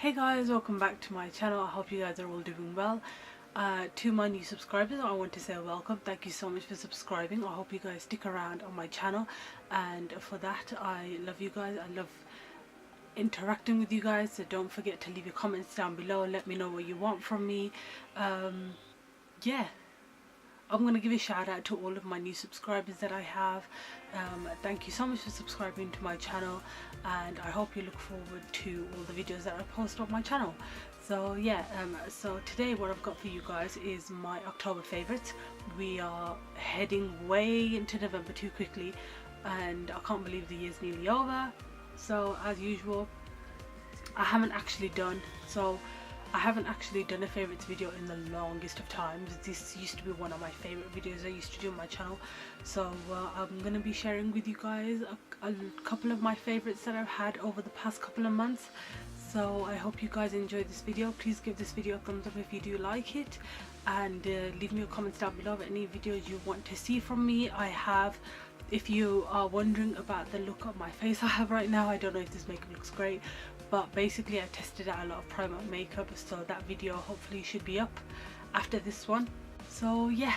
Hey guys, welcome back to my channel. I hope you guys are all doing well. To my new subscribers, I want to say welcome. Thank you so much for subscribing. I hope you guys stick around on my channel, and for that I love you guys. I love interacting with you guys, so don't forget to leave your comments down below. Let me know what you want from me. Yeah, I'm going to give a shout out to all of my new subscribers that I have. Thank you so much for subscribing to my channel, and I hope you look forward to all the videos that I post on my channel. So yeah, so today what I've got for you guys is my October favourites. We are heading way into November too quickly, and I can't believe the year's nearly over. So as usual, I haven't actually done a favourites video in the longest of times. This used to be one of my favourite videos I used to do on my channel. So I'm going to be sharing with you guys a couple of my favourites that I've had over the past couple of months. So I hope you guys enjoyed this video. Please give this video a thumbs up if you do like it, and leave me your comments down below of any videos you want to see from me. If you are wondering about the look of my face I have right now, I don't know if this makeup looks great, but basically I tested out a lot of Primark makeup, so that video hopefully should be up after this one. So yeah,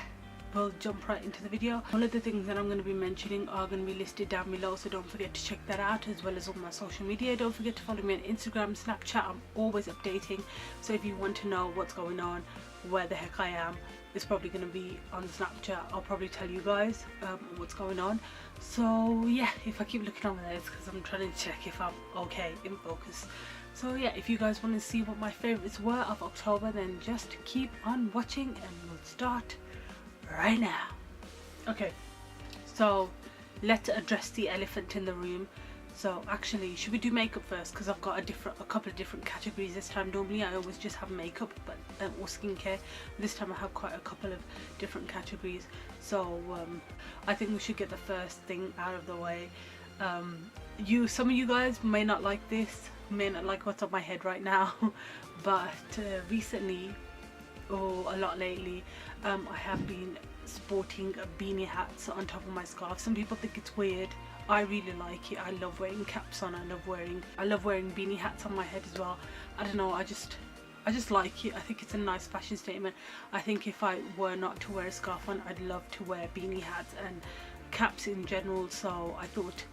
we'll jump right into the video. All of the things that I'm going to be mentioning are going to be listed down below, so don't forget to check that out, as well as all my social media. Don't forget to follow me on Instagram, Snapchat. I'm always updating, so if you want to know what's going on, where the heck I am, it's probably going to be on Snapchat. I'll probably tell you guys what's going on. So yeah, if I keep looking over there, it's because I'm trying to check if I'm okay in focus. So yeah, if you guys want to see what my favorites were of October, then just keep on watching and we'll start right now. Okay, so let's address the elephant in the room. So actually, should we do makeup first? Because I've got a couple of different categories this time. Normally I always just have makeup or skincare. This time I have quite a couple of different categories. So I think we should get the first thing out of the way. Some of you guys may not like this, may not like what's on my head right now, but recently, or a lot lately, I have been sporting beanie hats on top of my scarf. Some people think it's weird. I really like it. I love wearing caps on. I love wearing beanie hats on my head as well. I don't know, I just like it. I think it's a nice fashion statement. I think if I were not to wear a scarf on, I'd love to wear beanie hats and caps in general. So I thought,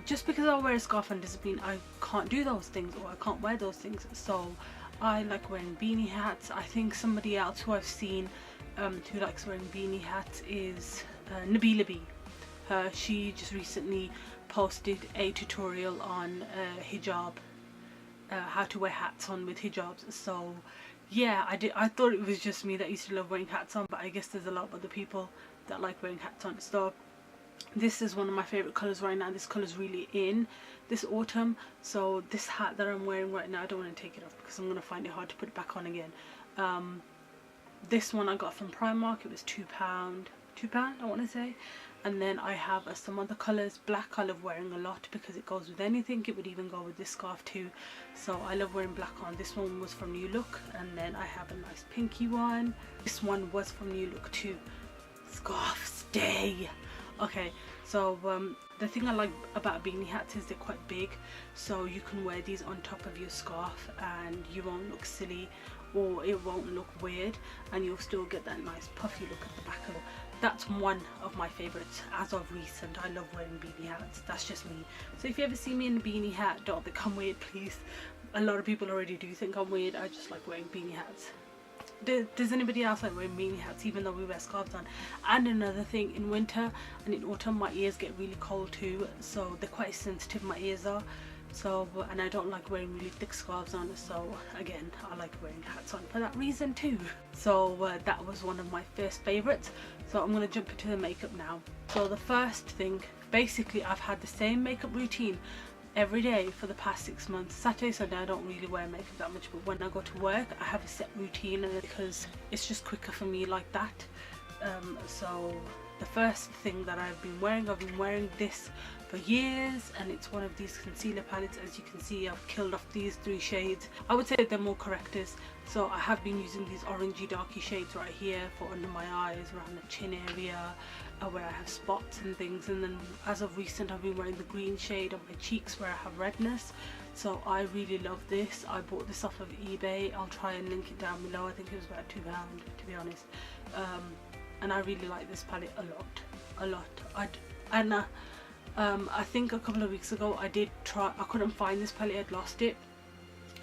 just because I wear a scarf on doesn't mean I can't do those things or I can't wear those things. So I like wearing beanie hats. I think somebody else who I've seen who likes wearing beanie hats is Nabila B. She just recently posted a tutorial on hijab, how to wear hats on with hijabs. So yeah, I thought it was just me that used to love wearing hats on, but I guess there's a lot of other people that like wearing hats on. So this is one of my favorite colors right now. This color's really in this autumn. So this hat that I'm wearing right now, I don't want to take it off because I'm going to find it hard to put it back on again. This one I got from Primark. It was £2 I want to say. And then I have some other colours. Black I love wearing a lot because it goes with anything. It would even go with this scarf too. So I love wearing black on. This one was from New Look. And then I have a nice pinky one. This one was from New Look too. Scarf stay. Okay, so the thing I like about beanie hats is they're quite big. So you can wear these on top of your scarf and you won't look silly, or it won't look weird, and you'll still get that nice puffy look at the back of it. That's one of my favourites as of recent. I love wearing beanie hats. That's just me. So if you ever see me in a beanie hat, don't think I'm weird, please. A lot of people already do think I'm weird. I just like wearing beanie hats. Does anybody else like wearing beanie hats even though we wear scarves on? And another thing, in winter and in autumn my ears get really cold too, so they're quite sensitive, my ears are. So, and I don't like wearing really thick scarves on, so again I like wearing hats on for that reason too. So that was one of my first favourites. So I'm going to jump into the makeup now. So the first thing, basically I've had the same makeup routine every day for the past 6 months. Saturday, Sunday I don't really wear makeup that much, but when I go to work I have a set routine, and because it's just quicker for me like that. So the first thing that I've been wearing this for years, and it's one of these concealer palettes. As you can see, I've killed off these 3 shades. I would say they're more correctors. So I have been using these orangey darky shades right here for under my eyes, around the chin area, where I have spots and things. And then as of recent I've been wearing the green shade on my cheeks where I have redness. So I really love this. I bought this off of eBay. I'll try and link it down below. I think it was about £2 to be honest. And I really like this palette a lot. I think a couple of weeks ago I did try, I couldn't find this palette, I'd lost it,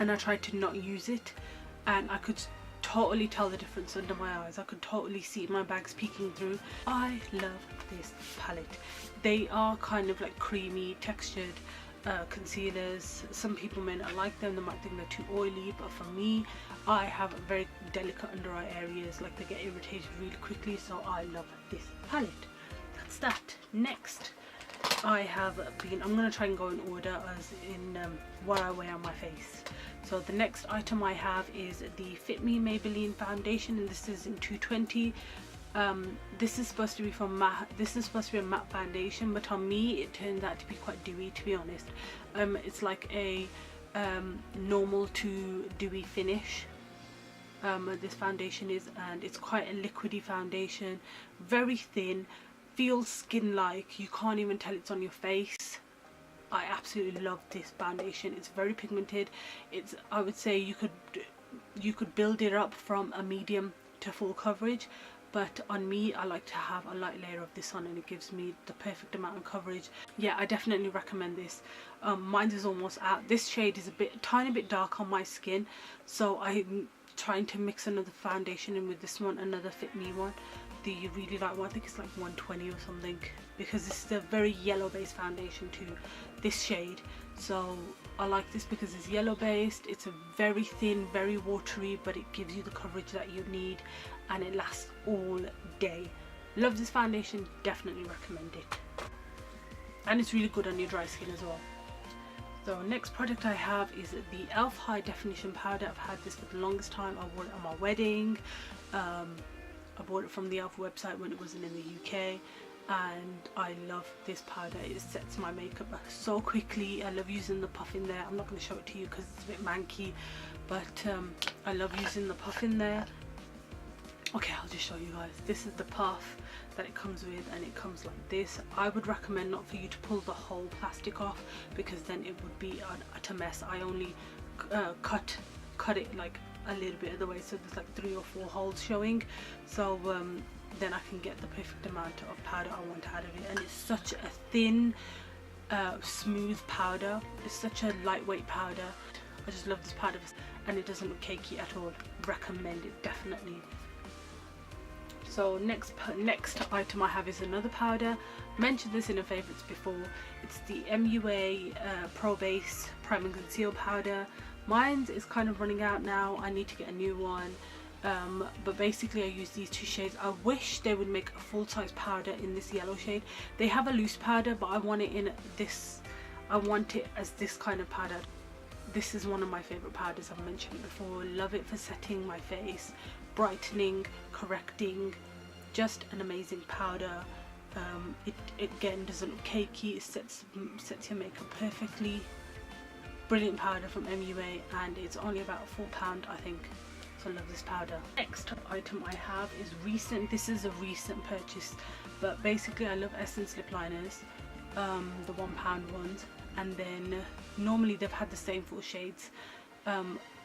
and I tried to not use it, and I could totally tell the difference under my eyes. I could totally see my bags peeking through. I love this palette. They are kind of like creamy textured concealers. Some people may not like them, they might think they're too oily, but for me, I have very delicate under eye areas, like they get irritated really quickly, so I love this palette. That's that. Next, I'm going to try and go in order as in what I wear on my face. So the next item I have is the Fit Me Maybelline foundation, and this is in 220. This is supposed to be from matte. This is supposed to be a matte foundation, but on me it turns out to be quite dewy, to be honest. It's like a normal to dewy finish. This foundation is, and it's quite a liquidy foundation, very thin, feels skin-like. You can't even tell it's on your face. I absolutely love this foundation. It's very pigmented. It's, I would say you could build it up from a medium to full coverage, but on me I like to have a light layer of this on, and it gives me the perfect amount of coverage. Yeah, I definitely recommend this. Mine is almost out. This shade is tiny bit dark on my skin, so I'm trying to mix another foundation in with this one, another Fit Me one, the really light one. I think it's like 120 or something, because this is a very yellow based foundation too, this shade. So I like this because it's yellow based, it's a very thin, very watery, but it gives you the coverage that you need, and it lasts all day. Love this foundation, definitely recommend it, and it's really good on your dry skin as well. So next product I have is the e.l.f. High Definition Powder. I've had this for the longest time. I wore it on my wedding. I bought it from the e.l.f. website when it wasn't in the UK, and I love this powder. It sets my makeup so quickly. I love using the puff in there. I'm not going to show it to you because it's a bit manky, but I love using the puff in there. Okay, I'll just show you guys. This is the puff that it comes with, and it comes like this. I would recommend not for you to pull the whole plastic off, because then it would be an utter mess. I only cut it like a little bit of the way, so there's like 3 or 4 holes showing, so then I can get the perfect amount of powder I want out of it. And it's such a thin smooth powder. It's such a lightweight powder. I just love this powder, and it doesn't look cakey at all. Recommend it, definitely. So next item I have is another powder. Mentioned this in a favourites before. It's the MUA Pro Base Prime and Conceal powder. Mine is kind of running out now. I need to get a new one. But basically I use these 2 shades. I wish they would make a full-size powder in this yellow shade. They have a loose powder, but I want it in this. I want it as this kind of powder. This is one of my favourite powders, I've mentioned before. Love it for setting my face, brightening, correcting. Just an amazing powder. It again doesn't look cakey. It sets your makeup perfectly. Brilliant powder from MUA, and it's only about £4, I think. So I love this powder. Next item I have is recent. This is a recent purchase, but basically I love Essence lip liners, the £1 ones, and then normally they've had the same 4 shades.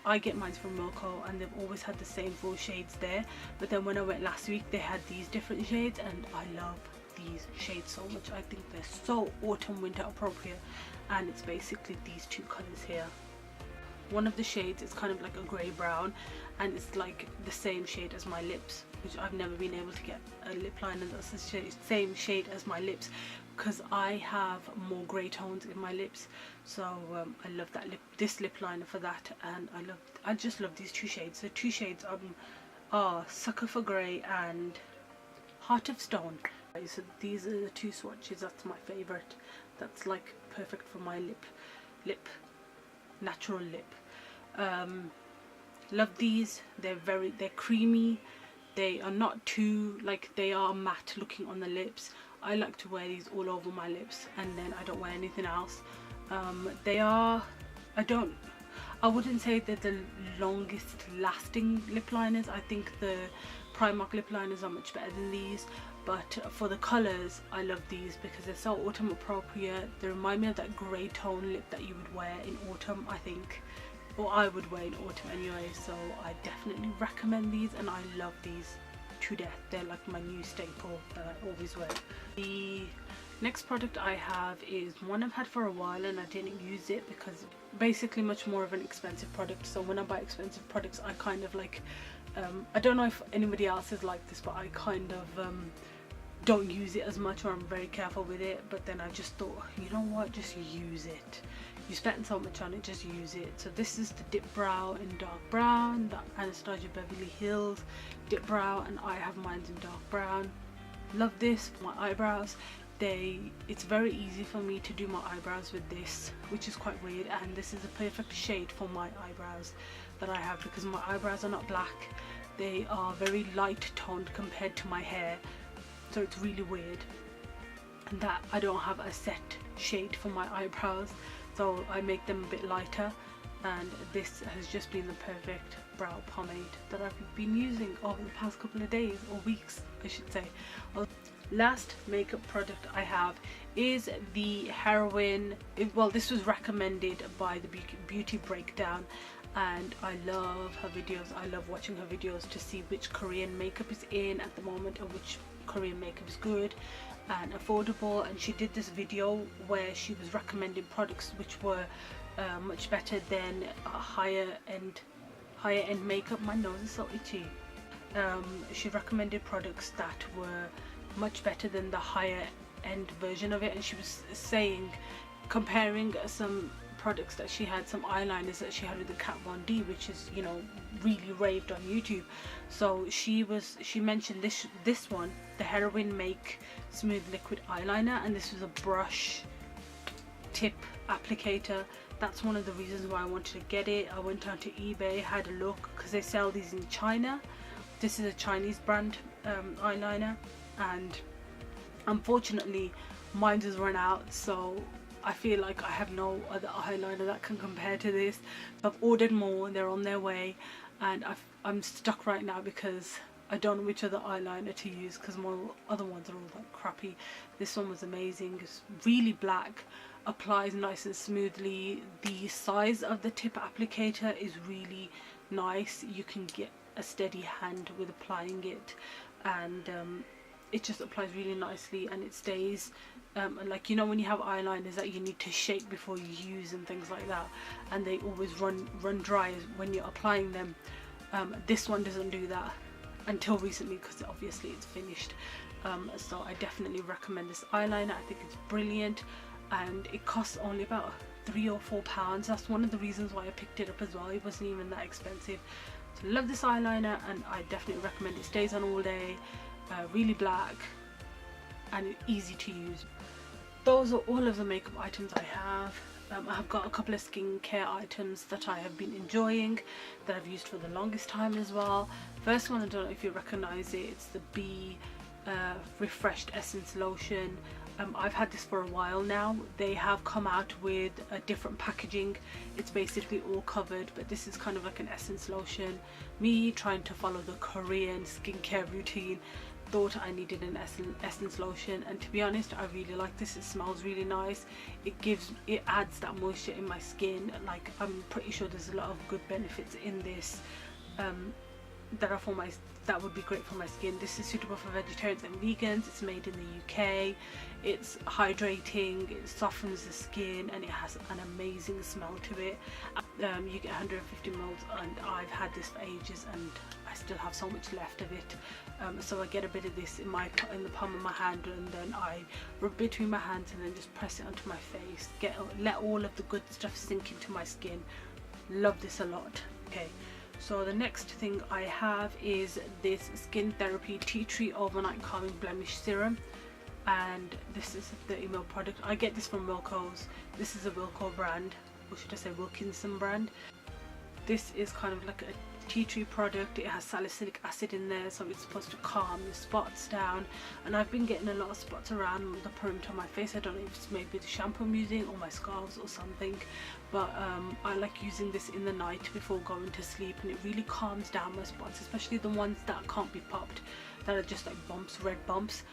I get mine from Moco, and they've always had the same 4 shades there, but then when I went last week they had these different shades, and I love these shades so much. I think they're so autumn winter appropriate, and it's basically these 2 colors here. One of the shades is kind of like a grey brown, and it's like the same shade as my lips, which I've never been able to get a lip liner that's the same shade as my lips, because I have more grey tones in my lips. So I love that this lip liner for that, and I just love these 2 shades. The 2 shades are Sucker for Grey and Heart of Stone. So these are the 2 swatches. That's my favourite. That's like perfect for my natural lip. Love these. They're creamy. They are not too, like, they are matte looking on the lips. I like to wear these all over my lips, and then I don't wear anything else. I wouldn't say they're the longest lasting lip liners. I think the Primark lip liners are much better than these, but for the colours I love these because they're so autumn appropriate. They remind me of that grey tone lip that you would wear in autumn, I think, or I would wear in autumn anyway. So I definitely recommend these, and I love these to death. They're like my new staple that I always wear. The next product I have is one I've had for a while and I didn't use it because basically much more of an expensive product. So when I buy expensive products, I kind of like I don't know if anybody else is like this, but I kind of don't use it as much, or I'm very careful with it. But then I just thought, you know what, just use it. You spent so much on it, just use it. So this is the Dip Brow in dark brown, the Anastasia Beverly Hills Dip Brow, and I have mine in dark brown. Love this for my eyebrows. It's very easy for me to do my eyebrows with this, which is quite weird, and this is a perfect shade for my eyebrows that I have because my eyebrows are not black. They are very light toned compared to my hair, so it's really weird that I don't have a set shade for my eyebrows, so I make them a bit lighter, and this has just been the perfect brow pomade that I've been using over the past couple of days, or weeks I should say. Last makeup product I have is the Heroine. Well, this was recommended by the Beauty Breakdown, and I love her videos. I love watching her videos to see which Korean makeup is in at the moment and which Korean makeup is good and affordable. And she did this video where she was recommending products which were much better than higher end makeup. My nose is so itchy. She recommended products that were much better than the higher end version of it, and she was saying, comparing some products that she had, some eyeliners that she had with the Kat Von D, which is, you know, really raved on YouTube. So she mentioned this one, the Heroine Make Smooth Liquid Eyeliner, and this was a brush tip applicator. That's one of the reasons why I wanted to get it. I went onto eBay, had a look, because they sell these in China. This is a Chinese brand eyeliner, and unfortunately mine has run out, so I feel like I have no other eyeliner that can compare to this. I've ordered more, they're on their way, and I'm stuck right now because I don't know which other eyeliner to use because my other ones are all like crappy. This one was amazing. It's really black, applies nice and smoothly. The size of the tip applicator is really nice. You can get a steady hand with applying it, and it just applies really nicely, and it stays like, you know, when you have eyeliners that you need to shake before you use and things like that, and they always run dry when you're applying them. This one doesn't do that until recently because obviously it's finished. So I definitely recommend this eyeliner. I think it's brilliant, and it costs only about £3 or £4. That's one of the reasons why I picked it up as well. It wasn't even that expensive. So I love this eyeliner, and I definitely recommend it. Stays on all day, really black, and easy to use. Those are all of the makeup items I have. I have got a couple of skincare items that I have been enjoying, that I've used for the longest time as well. First one, I don't know if you recognise it, it's the Bee Refreshed Essence Lotion. I've had this for a while now. They have come out with a different packaging. It's basically all covered, but this is kind of like an essence lotion. Me trying to follow the Korean skincare routine, thought I needed an essence lotion, and to be honest, I really like this. It smells really nice. It adds that moisture in my skin. Like, I'm pretty sure there's a lot of good benefits in this that would be great for my skin. This is suitable for vegetarians and vegans. It's made in the UK. It's hydrating, it softens the skin, and it has an amazing smell to it. You get 150 ml, and I've had this for ages and I still have so much left of it. So I get a bit of this in the palm of my hand, and then I rub between my hands and then just press it onto my face. Let all of the good stuff sink into my skin. Love this a lot. Okay, so the next thing I have is this Skin Therapy Tea Tree Overnight Calming Blemish Serum, and this is a 30 ml product. I get this from Wilko's. This is a Wilko brand, or should I say Wilkinson brand. this is kind of like a tea tree product. It has salicylic acid in there, so it's supposed to calm the spots down, and I've been getting a lot of spots around the perimeter of my face. I don't know if it's maybe the shampoo I'm using or my scarves or something, but I like using this in the night before going to sleep, and it really calms down my spots, especially the ones that can't be popped, that are just like bumps, red bumps.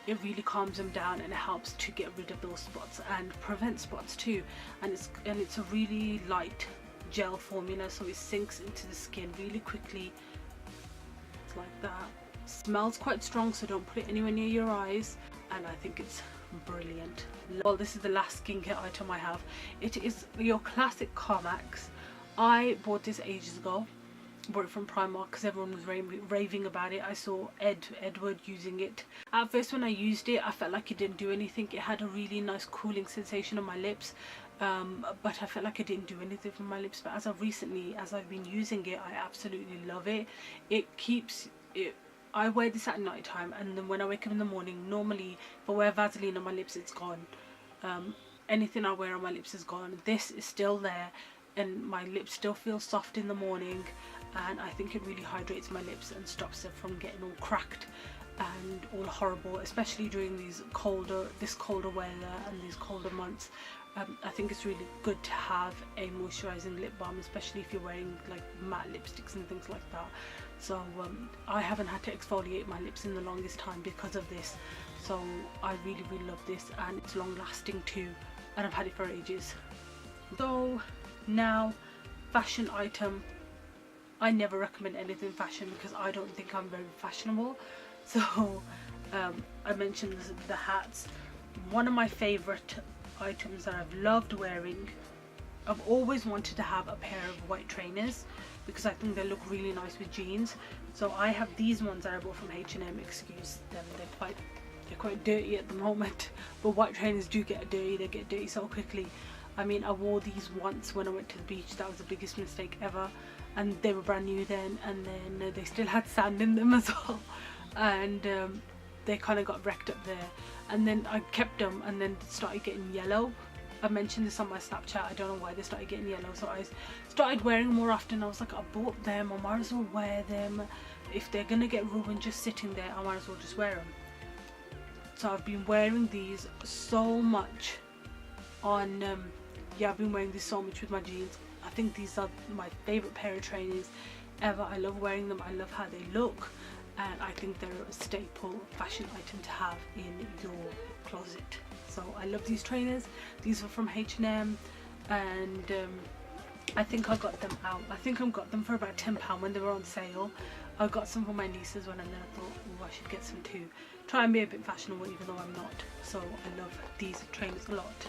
It really calms them down, and it helps to get rid of those spots and prevent spots too. And it's a really light gel formula, so it sinks into the skin really quickly. It's like that. Smells quite strong, so don't put it anywhere near your eyes, and I think it's brilliant. Well, this is the last skincare item I have. It is your classic Carmax. I bought this ages ago. Bought it from Primark because everyone was raving about it. I saw Edward using it. At first when I used it, I felt like it didn't do anything. It had a really nice cooling sensation on my lips, but I felt like it didn't do anything for my lips. But as I've been using it, I absolutely love it. It keeps it. I wear this at night time, and then when I wake up in the morning, normally if I wear Vaseline on my lips, it's gone. Anything I wear on my lips is gone. This is still there, and my lips still feel soft in the morning, and I think it really hydrates my lips and stops them from getting all cracked and all horrible, especially during this colder weather and these colder months. I think it's really good to have a moisturizing lip balm, especially if you're wearing like matte lipsticks and things like that. So I haven't had to exfoliate my lips in the longest time because of this, so I really love this, and it's long lasting too, and I've had it for ages. So now, fashion item. I never recommend anything fashion because I don't think I'm very fashionable. So I mentioned the hats. One of my favorite items that I've loved wearing, I've always wanted to have a pair of white trainers because I think they look really nice with jeans. So I have these ones that I bought from H&M. Excuse them, they're quite dirty at the moment, but white trainers do get dirty. They get dirty so quickly. I mean, I wore these once when I went to the beach. That was the biggest mistake ever, and they were brand new then, and then they still had sand in them as well, and they kind of got wrecked up there, and then I kept them, and then it started getting yellow. I mentioned this on my Snapchat. I don't know why they started getting yellow, so I started wearing them more often. I was like, I bought them, I might as well wear them. If they're gonna get ruined just sitting there, I might as well just wear them. So I've been wearing these so much on yeah, I've been wearing this so much with my jeans. I think these are my favorite pair of trainers ever. I love wearing them. I love how they look, and I think they're a staple fashion item to have in your closet. So I love these trainers. These are from H&M, and I think I got them out. I think I got them for about £10 when they were on sale. I got some for my niece as well, and then I thought, oh, I should get some too. Try and be a bit fashionable even though I'm not. So I love these trainers a lot.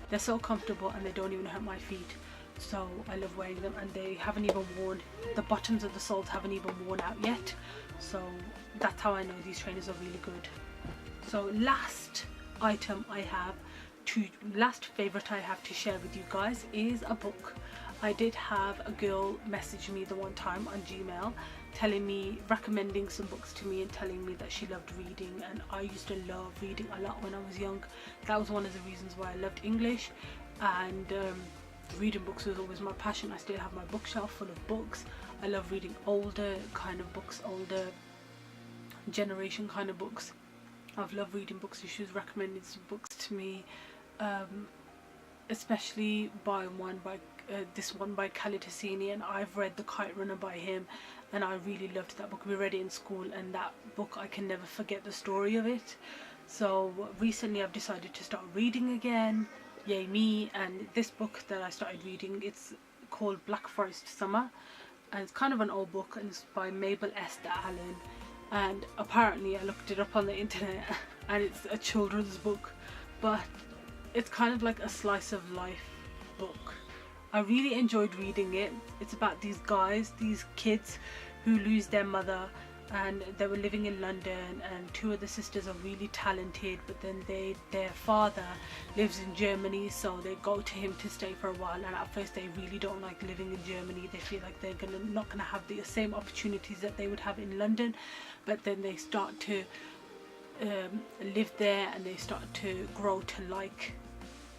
They're so comfortable and they don't even hurt my feet, so I love wearing them, and they haven't even worn, the bottoms of the soles haven't even worn out yet, so that's how I know these trainers are really good. So last favourite I have to share with you guys is a book. I did have a girl message me the one time on Gmail telling me, recommending some books to me and telling me that she loved reading, and I used to love reading a lot when I was young. That was one of the reasons why I loved English, and reading books was always my passion. I still have my bookshelf full of books. I love reading older kind of books, older generation kind of books. I've loved reading books. She was recommending some books to me, especially this one by Khaled Hosseini, and I've read The Kite Runner by him, and I really loved that book. We read it in school, and that book, I can never forget the story of it. So recently I've decided to start reading again, yay me, and this book that I started reading, it's called Black Forest Summer, and it's kind of an old book, and it's by Mabel Esther Allen, and apparently I looked it up on the internet and it's a children's book, but it's kind of like a slice of life book. I really enjoyed reading it. It's about these kids who lose their mother, and they were living in London, and two of the sisters are really talented, but then their father lives in Germany, so they go to him to stay for a while, and at first they really don't like living in Germany. They feel like they're not gonna have the same opportunities that they would have in London, but then they start to live there, and they start to grow to like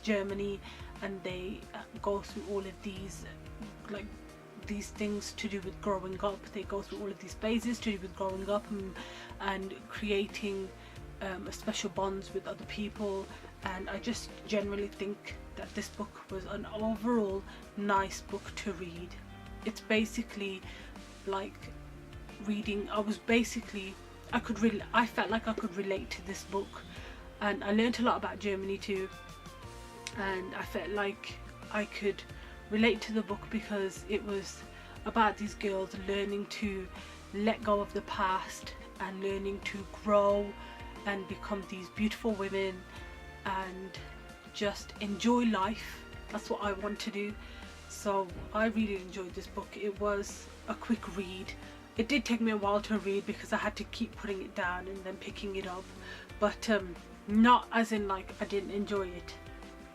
Germany, and they go through all of these like these things to do with growing up. They go through all of these phases to do with growing up and creating special bonds with other people. And I just generally think that this book was an overall nice book to read. It's basically like reading, I felt like I could relate to this book, and I learned a lot about Germany too, and I felt like I could relate to the book because it was about these girls learning to let go of the past and learning to grow and become these beautiful women and just enjoy life. That's what I want to do. So I really enjoyed this book. It was a quick read. It did take me a while to read because I had to keep putting it down and then picking it up, but not as in like I didn't enjoy it.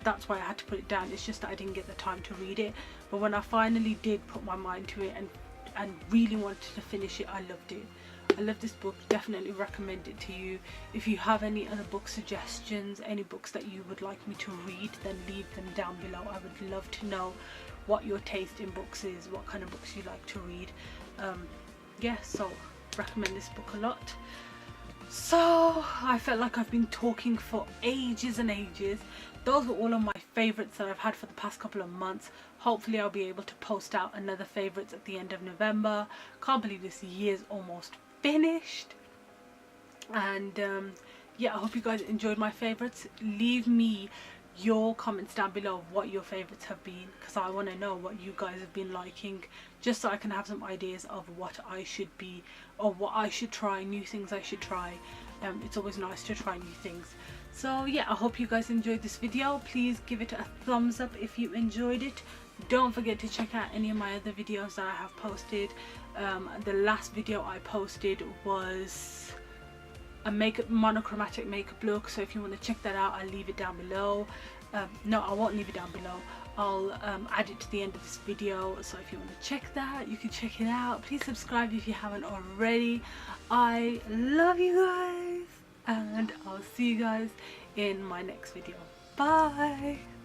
That's why I had to put it down. It's just that I didn't get the time to read it. But when I finally did put my mind to it and really wanted to finish it, I loved it. I love this book. Definitely recommend it to you. If you have any other book suggestions, any books that you would like me to read, then leave them down below. I would love to know what your taste in books is, what kind of books you like to read. Yeah, so recommend this book a lot. So I felt like I've been talking for ages and ages. Those were all of my favourites that I've had for the past couple of months. Hopefully I'll be able to post out another favourites at the end of November. Can't believe this year's almost finished. And yeah, I hope you guys enjoyed my favourites. Leave me your comments down below of what your favourites have been, because I want to know what you guys have been liking, just so I can have some ideas of what I should be, or what I should try, new things I should try. It's always nice to try new things. So yeah, I hope you guys enjoyed this video. Please give it a thumbs up if you enjoyed it. Don't forget to check out any of my other videos that I have posted. The last video I posted was a monochromatic makeup look, so if you want to check that out, I'll leave it down below. No, I won't leave it down below. I'll add it to the end of this video, so if you want to check that, you can check it out. Please subscribe if you haven't already. I love you guys, and I'll see you guys in my next video. Bye.